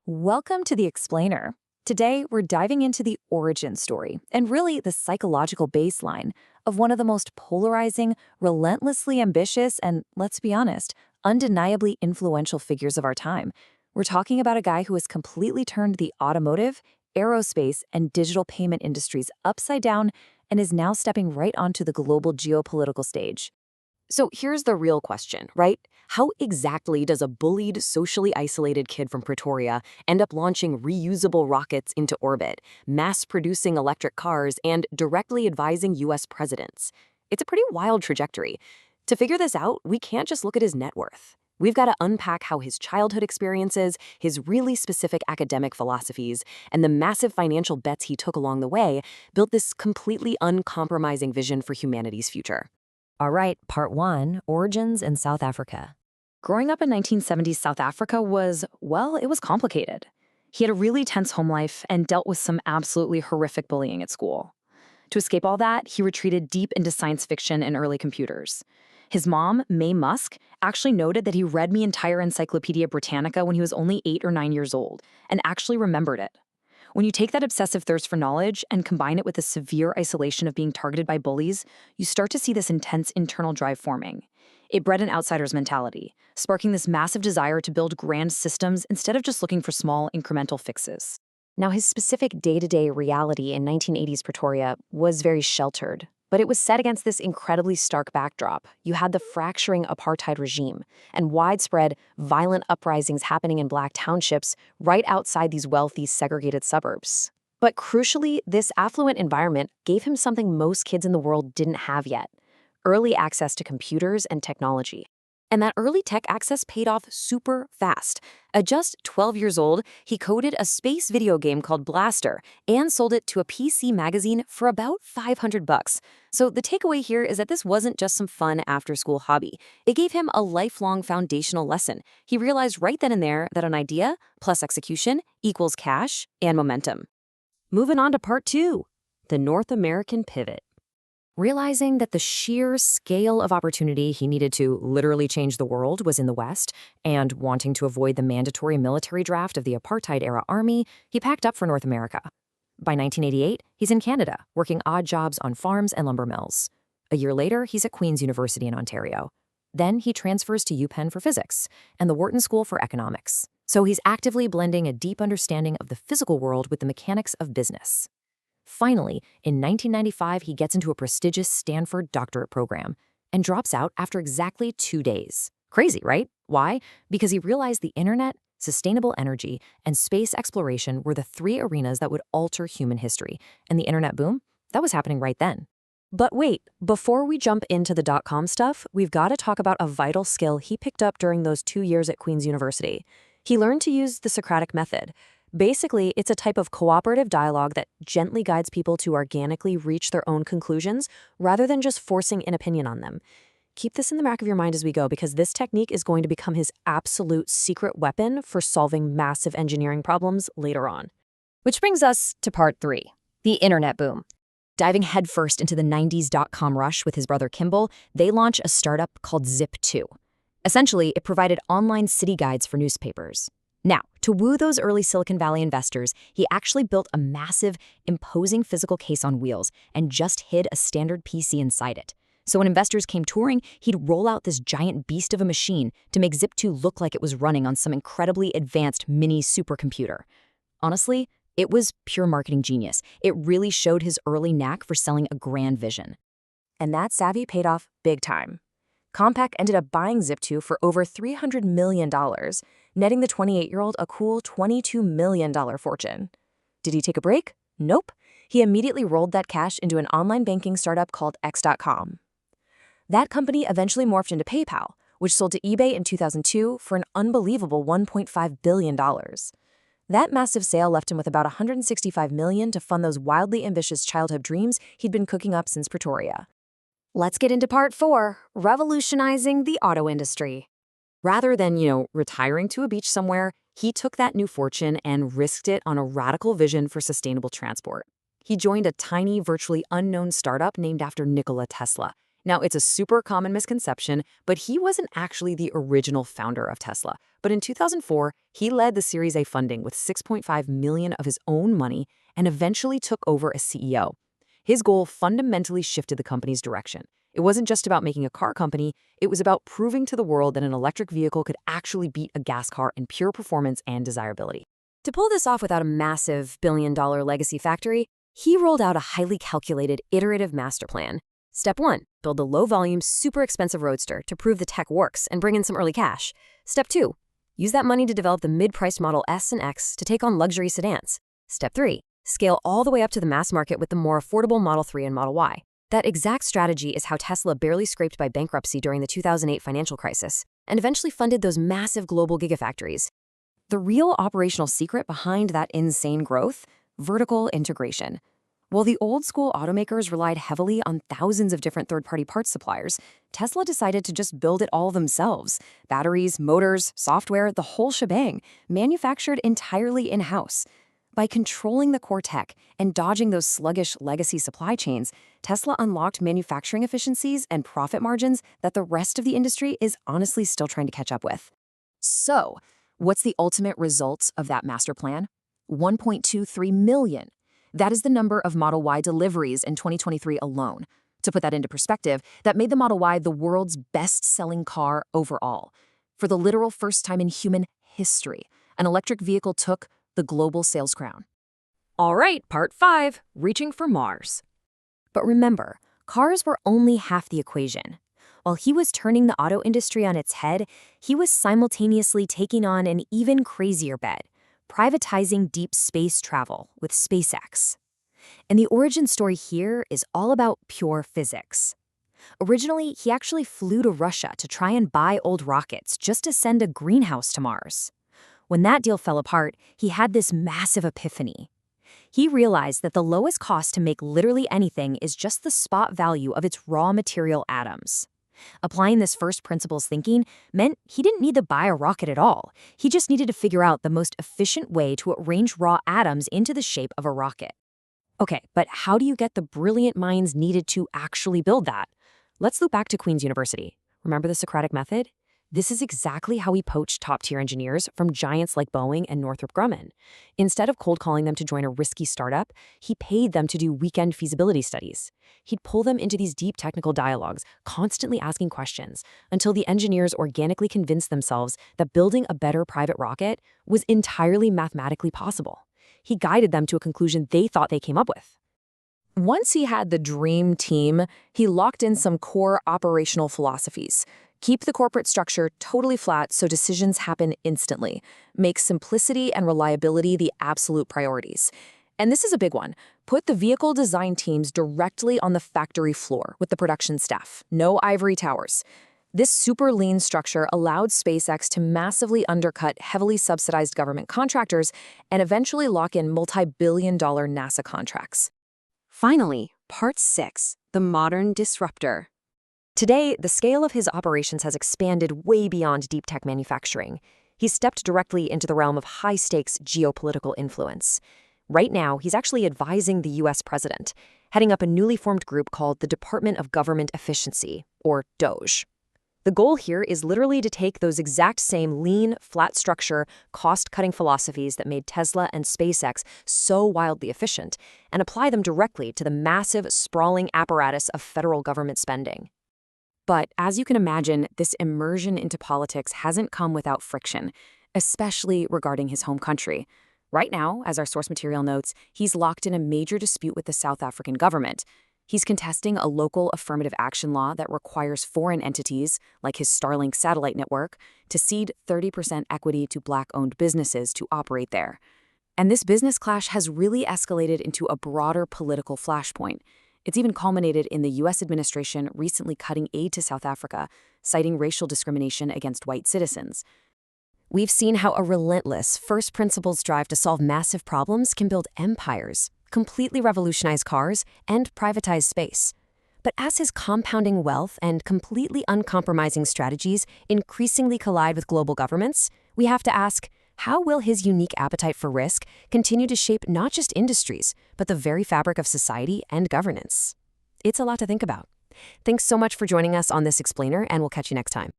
Welcome to The Explainer. Today, we're diving into the origin story and really the psychological baseline of one of the most polarizing, relentlessly ambitious, and let's be honest, undeniably influential figures of our time. We're talking about a guy who has completely turned the automotive, aerospace, and digital payment industries upside down and is now stepping right onto the global geopolitical stage. So here's the real question, right? How exactly does a bullied, socially isolated kid from Pretoria end up launching reusable rockets into orbit, mass-producing electric cars, and directly advising U.S. presidents? It's a pretty wild trajectory. To figure this out, we can't just look at his net worth. We've got to unpack how his childhood experiences, his really specific academic philosophies, and the massive financial bets he took along the way built this completely uncompromising vision for humanity's future. All right, part one, origins in South Africa. Growing up in 1970s South Africa was, well, it was complicated. He had a really tense home life and dealt with some absolutely horrific bullying at school. To escape all that, he retreated deep into science fiction and early computers. His mom, May Musk, actually noted that he read the entire Encyclopedia Britannica when he was only 8 or 9 years old, and actually remembered it. When you take that obsessive thirst for knowledge and combine it with the severe isolation of being targeted by bullies, you start to see this intense internal drive forming. It bred an outsider's mentality, sparking this massive desire to build grand systems instead of just looking for small, incremental fixes. Now, his specific day-to-day reality in 1980s Pretoria was very sheltered, but it was set against this incredibly stark backdrop. You had the fracturing apartheid regime and widespread violent uprisings happening in black townships right outside these wealthy, segregated suburbs. But crucially, this affluent environment gave him something most kids in the world didn't have yet: early access to computers and technology. And that early tech access paid off super fast. At just 12 years old, he coded a space video game called Blaster and sold it to a PC magazine for about $500. So the takeaway here is that this wasn't just some fun after-school hobby. It gave him a lifelong foundational lesson. He realized right then and there that an idea plus execution equals cash and momentum. Moving on to part two, the North American pivot. Realizing that the sheer scale of opportunity he needed to literally change the world was in the West, and wanting to avoid the mandatory military draft of the apartheid-era army, he packed up for North America. By 1988, he's in Canada, working odd jobs on farms and lumber mills. A year later, he's at Queen's University in Ontario. Then he transfers to UPenn for physics and the Wharton School for economics. So he's actively blending a deep understanding of the physical world with the mechanics of business. Finally, in 1995, he gets into a prestigious Stanford doctorate program and drops out after exactly 2 days. Crazy, right? Why? Because he realized the internet, sustainable energy, and space exploration were the three arenas that would alter human history. And the internet boom? That was happening right then. But wait, before we jump into the dot-com stuff, we've got to talk about a vital skill he picked up during those 2 years at Queen's University. He learned to use the Socratic method. Basically, it's a type of cooperative dialogue that gently guides people to organically reach their own conclusions rather than just forcing an opinion on them. Keep this in the back of your mind as we go, because this technique is going to become his absolute secret weapon for solving massive engineering problems later on. Which brings us to part three, the internet boom. Diving headfirst into the 90s dot-com rush with his brother Kimball, they launch a startup called Zip2. Essentially, it provided online city guides for newspapers. Now, to woo those early Silicon Valley investors, he actually built a massive, imposing physical case on wheels and just hid a standard PC inside it. So when investors came touring, he'd roll out this giant beast of a machine to make Zip2 look like it was running on some incredibly advanced mini supercomputer. Honestly, it was pure marketing genius. It really showed his early knack for selling a grand vision. And that savvy paid off big time. Compaq ended up buying Zip2 for over $300 million, netting the 28-year-old a cool $22 million fortune. Did he take a break? Nope. He immediately rolled that cash into an online banking startup called X.com. That company eventually morphed into PayPal, which sold to eBay in 2002 for an unbelievable $1.5 billion. That massive sale left him with about $165 million to fund those wildly ambitious childhood dreams he'd been cooking up since Pretoria. Let's get into part four, revolutionizing the auto industry. Rather than, retiring to a beach somewhere, he took that new fortune and risked it on a radical vision for sustainable transport. He joined a tiny, virtually unknown startup named after Nikola Tesla. Now, it's a super common misconception, but he wasn't actually the original founder of Tesla. But in 2004, he led the Series A funding with $6.5 million of his own money and eventually took over as CEO. His goal fundamentally shifted the company's direction. It wasn't just about making a car company, it was about proving to the world that an electric vehicle could actually beat a gas car in pure performance and desirability. To pull this off without a massive billion-dollar legacy factory, he rolled out a highly calculated, iterative master plan. Step 1, build a low-volume, super expensive roadster to prove the tech works and bring in some early cash. Step 2, use that money to develop the mid-priced Model S and X to take on luxury sedans. Step 3, scale all the way up to the mass market with the more affordable Model 3 and Model Y. That exact strategy is how Tesla barely scraped by bankruptcy during the 2008 financial crisis and eventually funded those massive global gigafactories. The real operational secret behind that insane growth? Vertical integration. While the old-school automakers relied heavily on thousands of different third-party parts suppliers, Tesla decided to just build it all themselves. Batteries, motors, software, the whole shebang, manufactured entirely in-house. By controlling the core tech and dodging those sluggish legacy supply chains, Tesla unlocked manufacturing efficiencies and profit margins that the rest of the industry is honestly still trying to catch up with. So, what's the ultimate results of that master plan? 1.23 million. That is the number of Model Y deliveries in 2023 alone. To put that into perspective, that made the Model Y the world's best-selling car overall. For the literal first time in human history, an electric vehicle took the global sales crown. All right, part 5, reaching for Mars. But remember, cars were only half the equation. While he was turning the auto industry on its head, he was simultaneously taking on an even crazier bet, privatizing deep space travel with SpaceX. And the origin story here is all about pure physics. Originally, he actually flew to Russia to try and buy old rockets just to send a greenhouse to Mars. When that deal fell apart, he had this massive epiphany. He realized that the lowest cost to make literally anything is just the spot value of its raw material atoms. Applying this first principles thinking meant he didn't need to buy a rocket at all. He just needed to figure out the most efficient way to arrange raw atoms into the shape of a rocket. Okay, but how do you get the brilliant minds needed to actually build that? Let's loop back to Queen's University. Remember the Socratic method? This is exactly how he poached top-tier engineers from giants like Boeing and Northrop Grumman. Instead of cold calling them to join a risky startup, he paid them to do weekend feasibility studies. He'd pull them into these deep technical dialogues, constantly asking questions, until the engineers organically convinced themselves that building a better private rocket was entirely mathematically possible. He guided them to a conclusion they thought they came up with. Once he had the dream team, he locked in some core operational philosophies. Keep the corporate structure totally flat so decisions happen instantly. Make simplicity and reliability the absolute priorities. And this is a big one. Put the vehicle design teams directly on the factory floor with the production staff. No ivory towers. This super lean structure allowed SpaceX to massively undercut heavily subsidized government contractors and eventually lock in multi-billion-dollar NASA contracts. Finally, part 6, the modern disruptor. Today, the scale of his operations has expanded way beyond deep tech manufacturing. He's stepped directly into the realm of high-stakes geopolitical influence. Right now, he's actually advising the U.S. president, heading up a newly formed group called the Department of Government Efficiency, or DOGE. The goal here is literally to take those exact same lean, flat structure, cost-cutting philosophies that made Tesla and SpaceX so wildly efficient and apply them directly to the massive, sprawling apparatus of federal government spending. But as you can imagine, this immersion into politics hasn't come without friction, especially regarding his home country. Right now, as our source material notes, he's locked in a major dispute with the South African government. He's contesting a local affirmative action law that requires foreign entities, like his Starlink satellite network, to cede 30% equity to Black-owned businesses to operate there. And this business clash has really escalated into a broader political flashpoint. It's even culminated in the U.S. administration recently cutting aid to South Africa, citing racial discrimination against white citizens. We've seen how a relentless, first principles drive to solve massive problems can build empires, completely revolutionize cars, and privatize space. But as his compounding wealth and completely uncompromising strategies increasingly collide with global governments, we have to ask, how will his unique appetite for risk continue to shape not just industries, but the very fabric of society and governance? It's a lot to think about. Thanks so much for joining us on this explainer, and we'll catch you next time.